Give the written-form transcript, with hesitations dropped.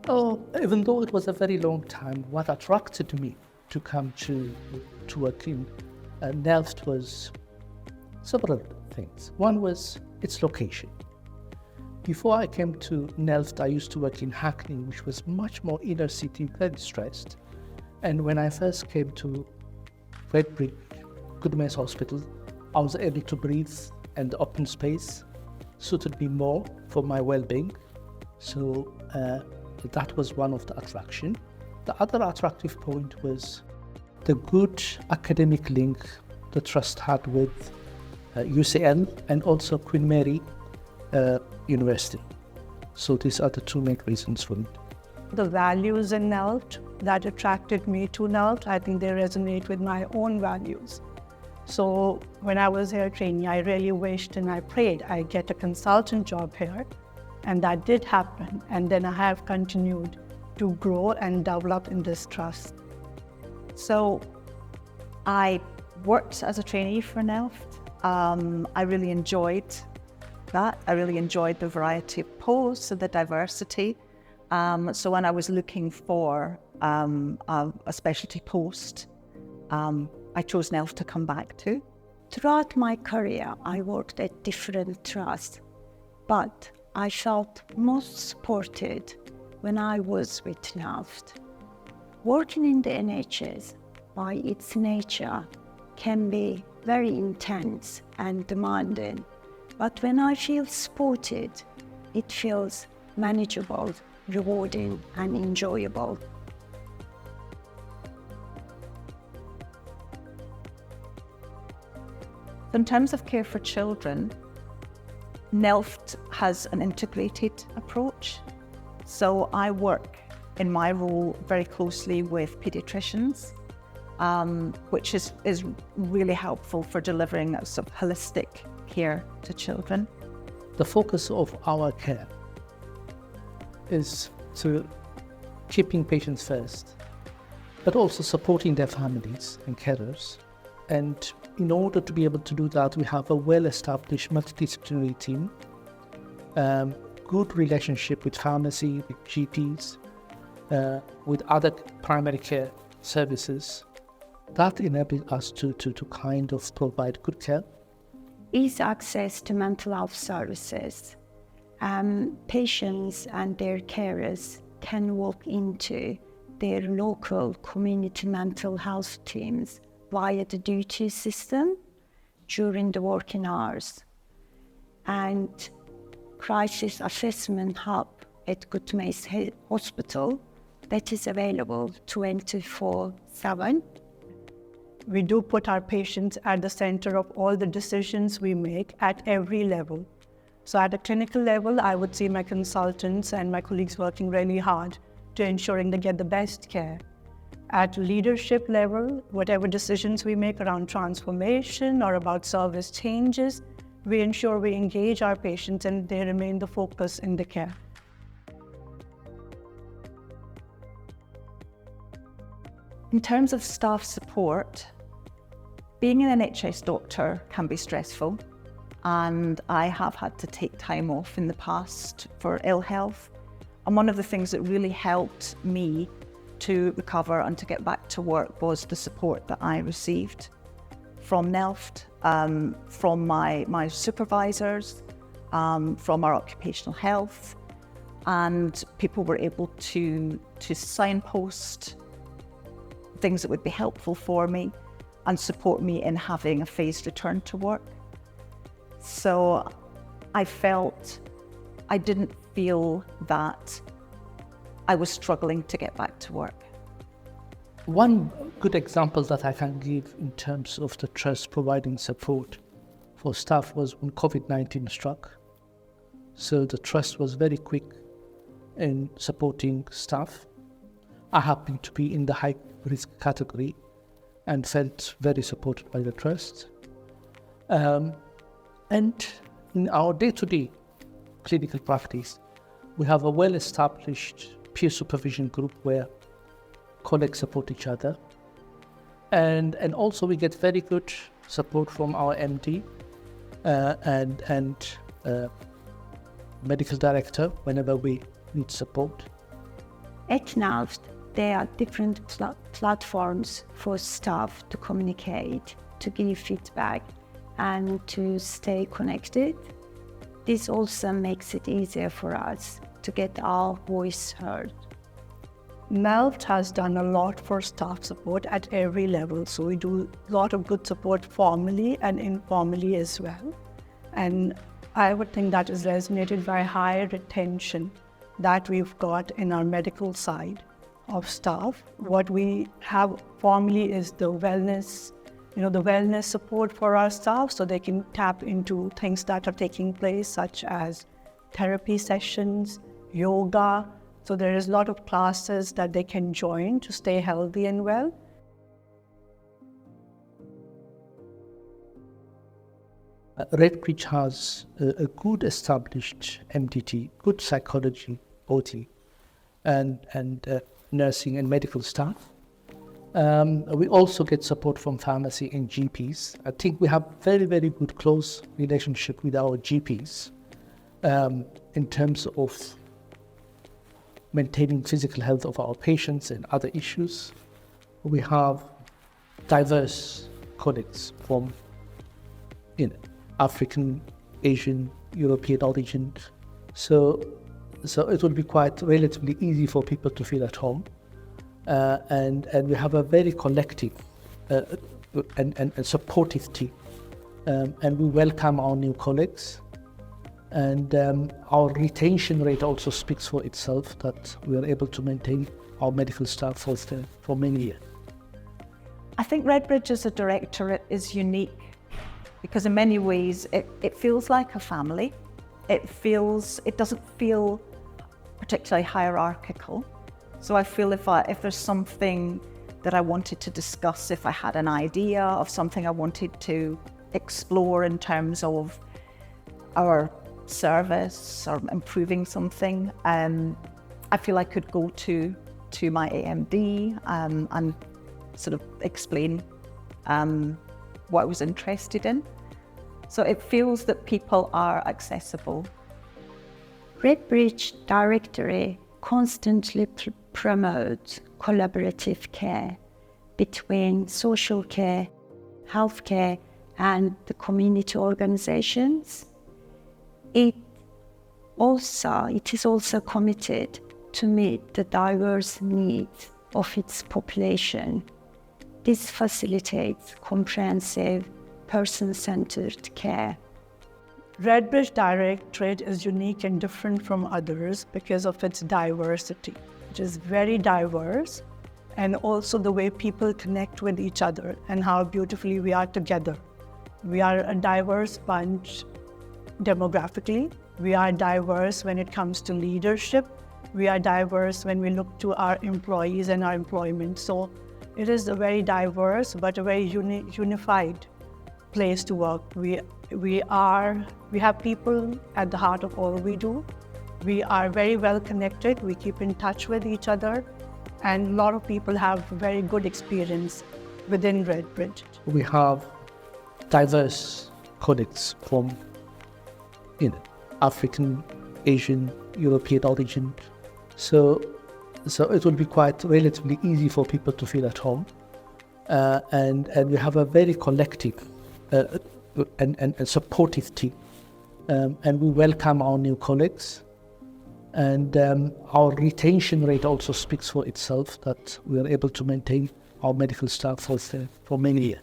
Oh, even though it was a very long time, what attracted me to come to work in NELFT was several things. One was its location. Before I came to NELFT, I used to work in Hackney, which was much more inner city, very stressed. And when I first came to Redbridge, Goodman's Hospital, I was able to breathe, and the open space suited me more for my well-being. So that was one of the attraction. The other attractive point was the good academic link the trust had with UCL and also Queen Mary University. So these are the two main reasons for it. The values in NELFT that attracted me to NELFT, I think they resonate with my own values. So when I was here training, I really wished and I prayed I get a consultant job here. And that did happen. And then I have continued to grow and develop in this trust. So I worked as a trainee for NELFT. I really enjoyed that. I really enjoyed the variety of posts and the diversity. So when I was looking for a specialty post, I chose NELFT to come back to. Throughout my career, I worked at different trusts, but I felt most supported when I was with NELFT. Working in the NHS, by its nature, can be very intense and demanding, but when I feel supported, it feels manageable, rewarding, and enjoyable. In terms of care for children, NELFT has an integrated approach. So I work in my role very closely with paediatricians, which is really helpful for delivering a sort of holistic care to children. The focus of our care is to keeping patients first, but also supporting their families and carers. And in order to be able to do that, we have a well-established multidisciplinary team, good relationship with pharmacy, with GPs, with other primary care services. That enables us to kind of provide good care. Easy access to mental health services. Patients and their carers can walk into their local community mental health teams via the duty system during the working hours. And crisis assessment hub at Goodman's Hospital that is available 24/7. We do put our patients at the center of all the decisions we make at every level. So at a clinical level, I would see my consultants and my colleagues working really hard to ensuring they get the best care. At leadership level, whatever decisions we make around transformation or about service changes, we ensure we engage our patients and they remain the focus in the care. In terms of staff support, being an NHS doctor can be stressful, and I have had to take time off in the past for ill health. And one of the things that really helped me to recover and to get back to work was the support that I received from NELFT, from my supervisors, from our occupational health, and people were able to signpost things that would be helpful for me and support me in having a phased return to work. So I didn't feel that I was struggling to get back to work. One good example that I can give in terms of the trust providing support for staff was when COVID-19 struck. So the trust was very quick in supporting staff. I happened to be in the high risk category and felt very supported by the trust. And in our day-to-day clinical practice, we have a well-established peer supervision group where colleagues support each other. And also we get very good support from our MD and medical director whenever we need support. At NELFT, there are different platforms for staff to communicate, to give feedback, and to stay connected. This also makes it easier for us to get our voice heard. NELFT has done a lot for staff support at every level. So we do a lot of good support formally and informally as well. And I would think that is resonated by high retention that we've got in our medical side of staff. What we have formally is the wellness, the wellness support for our staff, so they can tap into things that are taking place, such as therapy sessions, yoga. So there is a lot of classes that they can join to stay healthy and well. Redbridge has a good established MDT, good psychology, OT, and nursing and medical staff. We also get support from pharmacy and GPs. I think we have very, very good close relationship with our GPs in terms of maintaining physical health of our patients and other issues. We have diverse colleagues from African, Asian, European origin. So it will be quite relatively easy for people to feel at home. And we have a very collective and supportive team. And we welcome our new colleagues. And our retention rate also speaks for itself, that we are able to maintain our medical staff for many years. I think Redbridge as a directorate is unique because in many ways it feels like a family. It doesn't feel particularly hierarchical. So I feel if there's something that I wanted to discuss, if I had an idea of something I wanted to explore in terms of our service or improving something, I feel I could go to my AMD and sort of explain what I was interested in. So it feels that people are accessible. Redbridge Directorate constantly promotes collaborative care between social care, healthcare, and the community organizations. It is also committed to meet the diverse needs of its population. This facilitates comprehensive, person-centered care. Redbridge Directorate is unique and different from others because of its diversity. It is very diverse, and also the way people connect with each other and how beautifully we are together. We are a diverse bunch demographically. We are diverse when it comes to leadership. We are diverse when we look to our employees and our employment. So it is a very diverse but a very unified place to work. We have people at the heart of all we do. We are very well connected. We keep in touch with each other, and a lot of people have very good experience within Redbridge. We have diverse colleagues from African, Asian, European origin. So it will be quite relatively easy for people to feel at home. And we have a very collective and supportive team. And we welcome our new colleagues. And our retention rate also speaks for itself, that we are able to maintain our medical staff for many years.